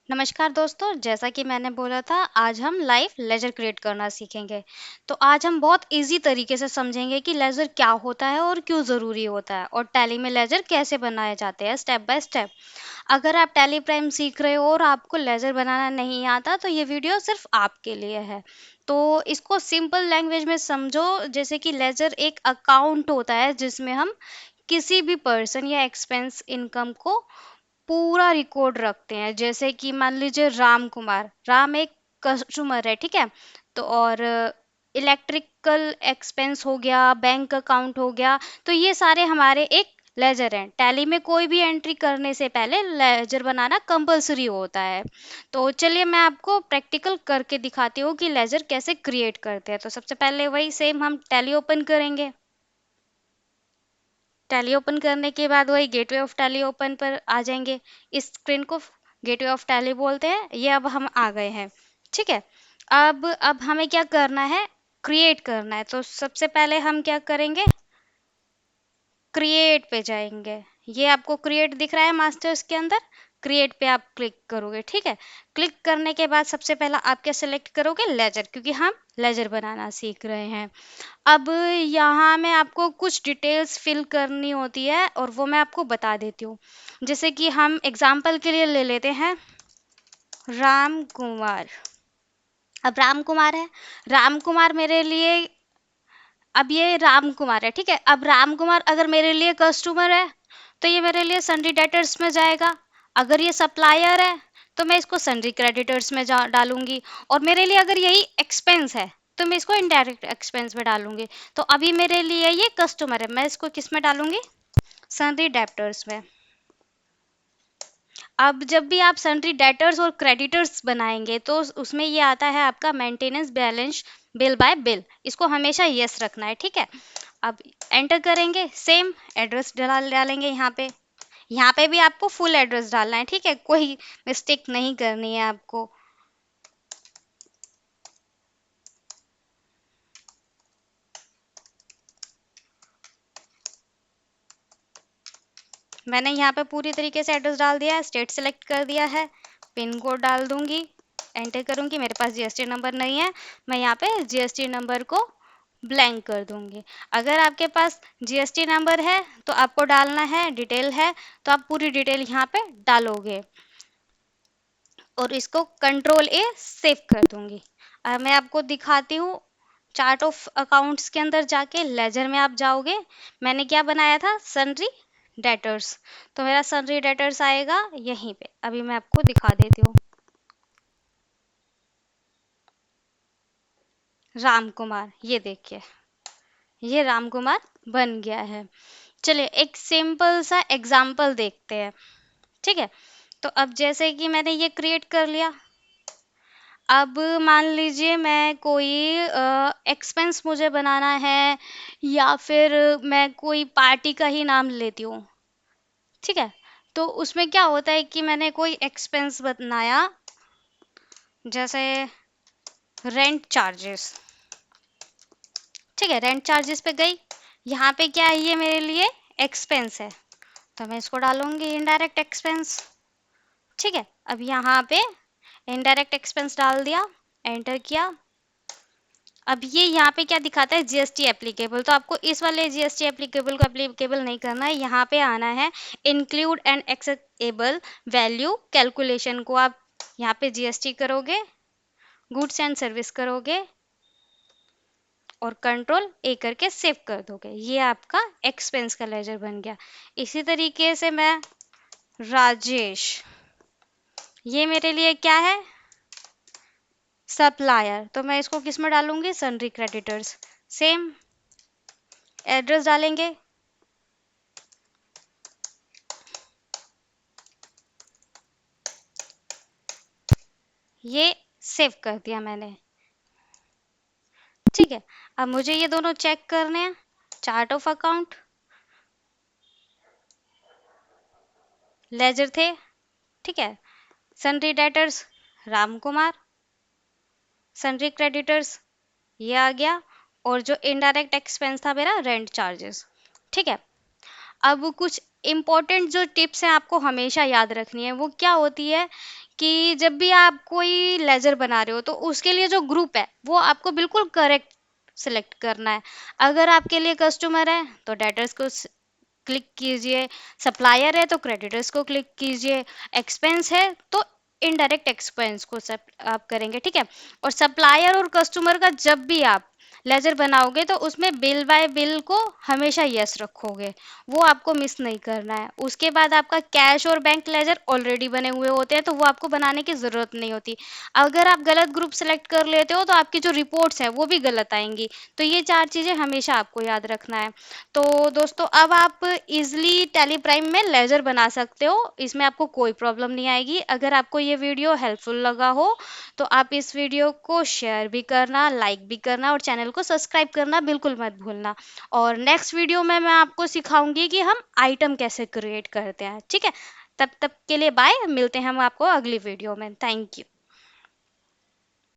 नमस्कार दोस्तों, जैसा कि मैंने बोला था आज हम लाइव लेजर क्रिएट करना सीखेंगे। तो आज हम बहुत इजी तरीके से समझेंगे कि लेजर क्या होता है और क्यों ज़रूरी होता है और टैली में लेजर कैसे बनाए जाते हैं स्टेप बाय स्टेप। अगर आप टैली प्राइम सीख रहे हो और आपको लेजर बनाना नहीं आता तो ये वीडियो सिर्फ आपके लिए है। तो इसको सिंपल लैंग्वेज में समझो, जैसे कि लेजर एक अकाउंट होता है जिसमें हम किसी भी पर्सन या एक्सपेंस इनकम को पूरा रिकॉर्ड रखते हैं। जैसे कि मान लीजिए राम कुमार, राम एक कस्टमर है, ठीक है। तो और इलेक्ट्रिकल एक्सपेंस हो गया, बैंक अकाउंट हो गया, तो ये सारे हमारे एक लेजर हैं। टैली में कोई भी एंट्री करने से पहले लेजर बनाना कंपलसरी होता है। तो चलिए मैं आपको प्रैक्टिकल करके दिखाती हूँ कि लेजर कैसे क्रिएट करते हैं। तो सबसे पहले वही सेम हम टैली ओपन करेंगे। टैली ओपन करने के बाद वही गेटवे ऑफ टैली ओपन पर आ जाएंगे। इस स्क्रीन को गेटवे ऑफ टैली बोलते हैं। ये अब हम आ गए हैं, ठीक है। अब हमें क्या करना है, क्रिएट करना है। तो सबसे पहले हम क्या करेंगे, क्रिएट पे जाएंगे। ये आपको क्रिएट दिख रहा है मास्टर्स के अंदर, क्रिएट पे आप क्लिक करोगे, ठीक है। क्लिक करने के बाद सबसे पहला आप क्या सेलेक्ट करोगे, लेजर, क्योंकि हम लेजर बनाना सीख रहे हैं। अब यहाँ में आपको कुछ डिटेल्स फिल करनी होती है और वो मैं आपको बता देती हूँ। जैसे कि हम एग्जाम्पल के लिए ले लेते हैं राम कुमार। अब राम कुमार है, राम कुमार मेरे लिए, अब ये राम कुमार है, ठीक है। अब राम कुमार अगर मेरे लिए कस्टमर है तो ये मेरे लिए सन्ड्री डेटर्स में जाएगा। अगर ये सप्लायर है तो मैं इसको सन्ड्री क्रेडिटर्स में डालूंगी। और मेरे लिए अगर यही एक्सपेंस है तो मैं इसको इनडायरेक्ट एक्सपेंस में डालूंगी। तो अभी मेरे लिए ये कस्टमर है, मैं इसको किस में डालूंगी, सन्ड्री डेटर्स में। अब जब भी आप सन्ड्री डेटर्स और क्रेडिटर्स बनाएंगे तो उसमें ये आता है आपका maintenance balance bill bye bill, इसको हमेशा यस रखना है, ठीक है। अब एंटर करेंगे, सेम एड्रेस डालेंगे यहाँ पे। यहाँ पे भी आपको फुल एड्रेस डालना है, ठीक है, कोई मिस्टेक नहीं करनी है आपको। मैंने यहाँ पे पूरी तरीके से एड्रेस डाल दिया है, स्टेट सेलेक्ट कर दिया है, पिन कोड डाल दूंगी, एंटर करूंगी। मेरे पास जीएसटी नंबर नहीं है, मैं यहाँ पे जीएसटी नंबर को ब्लैंक कर दूंगी। अगर आपके पास जीएसटी नंबर है तो आपको डालना है, डिटेल है तो आप पूरी डिटेल यहाँ पे डालोगे और इसको कंट्रोल ए सेव कर दूंगी। अब मैं आपको दिखाती हूँ चार्ट ऑफ अकाउंट्स के अंदर जाके, लेजर में आप जाओगे। मैंने क्या बनाया था, सन्ड्री डेटर्स, तो मेरा सन्ड्री डेटर्स आएगा यहीं पे। अभी मैं आपको दिखा देती हूँ, राम कुमार, ये देखिए, ये राम कुमार बन गया है। चलिए एक सिंपल सा एग्जाम्पल देखते हैं, ठीक है। तो अब जैसे कि मैंने ये क्रिएट कर लिया, अब मान लीजिए मैं कोई एक्सपेंस मुझे बनाना है या फिर मैं कोई पार्टी का ही नाम लेती हूँ, ठीक है। तो उसमें क्या होता है कि मैंने कोई एक्सपेंस बनाया, जैसे रेंट चार्जेस, ठीक है। रेंट चार्जेस पे गई, यहाँ पे क्या है, ये मेरे लिए एक्सपेंस है तो मैं इसको डालूंगी इनडायरेक्ट एक्सपेंस, ठीक है। अब यहाँ पे इनडायरेक्ट एक्सपेंस डाल दिया, एंटर किया। अब ये यहाँ पे क्या दिखाता है, जीएसटी एप्लीकेबल, तो आपको इस वाले जीएसटी एप्लीकेबल को एप्लीकेबल नहीं करना है, यहाँ पे आना है include and acceptable value calculation को आप यहाँ पे जीएसटी करोगे, गुड्स एंड सर्विस करोगे और कंट्रोल ए करके सेव कर दोगे। ये आपका एक्सपेंस का लेजर बन गया। इसी तरीके से मैं राजेश, ये मेरे लिए क्या है, सप्लायर, तो मैं इसको किस में डालूंगी, सन्ड्री क्रेडिटर्स। सेम एड्रेस डालेंगे, ये सेव कर दिया मैंने, ठीक है। अब मुझे ये दोनों चेक करने हैं, चार्ट ऑफ अकाउंट, लेजर थे, ठीक है, sundry debtors Ram Kumar, sundry creditors ये आ गया, और जो इनडायरेक्ट एक्सपेंस था मेरा रेंट चार्जेस, ठीक है। अब कुछ इम्पोर्टेंट जो टिप्स हैं आपको हमेशा याद रखनी है, वो क्या होती है कि जब भी आप कोई लेजर बना रहे हो तो उसके लिए जो ग्रुप है वो आपको बिल्कुल करेक्ट सिलेक्ट करना है। अगर आपके लिए कस्टमर है तो डेटर्स को क्लिक कीजिए, सप्लायर है तो क्रेडिटर्स को क्लिक कीजिए, एक्सपेंस है तो इनडायरेक्ट एक्सपेंस को सब आप करेंगे, ठीक है। और सप्लायर और कस्टमर का जब भी आप लेजर बनाओगे तो उसमें बिल बाय बिल को हमेशा यस रखोगे, वो आपको मिस नहीं करना है। उसके बाद आपका कैश और बैंक लेजर ऑलरेडी बने हुए होते हैं तो वो आपको बनाने की ज़रूरत नहीं होती। अगर आप गलत ग्रुप सेलेक्ट कर लेते हो तो आपकी जो रिपोर्ट्स है वो भी गलत आएंगी। तो ये 4 चीज़ें हमेशा आपको याद रखना है। तो दोस्तों अब आप इजीली टैली प्राइम में लेजर बना सकते हो, इसमें आपको कोई प्रॉब्लम नहीं आएगी। अगर आपको ये वीडियो हेल्पफुल लगा हो तो आप इस वीडियो को शेयर भी करना, लाइक भी करना और चैनल को सब्सक्राइब करना बिल्कुल मत भूलना। और नेक्स्ट वीडियो में मैं आपको सिखाऊंगी कि हम आइटम कैसे क्रिएट करते हैं, ठीक है। तब तक के लिए बाय, मिलते हैं हम आपको अगली वीडियो में। Thank you.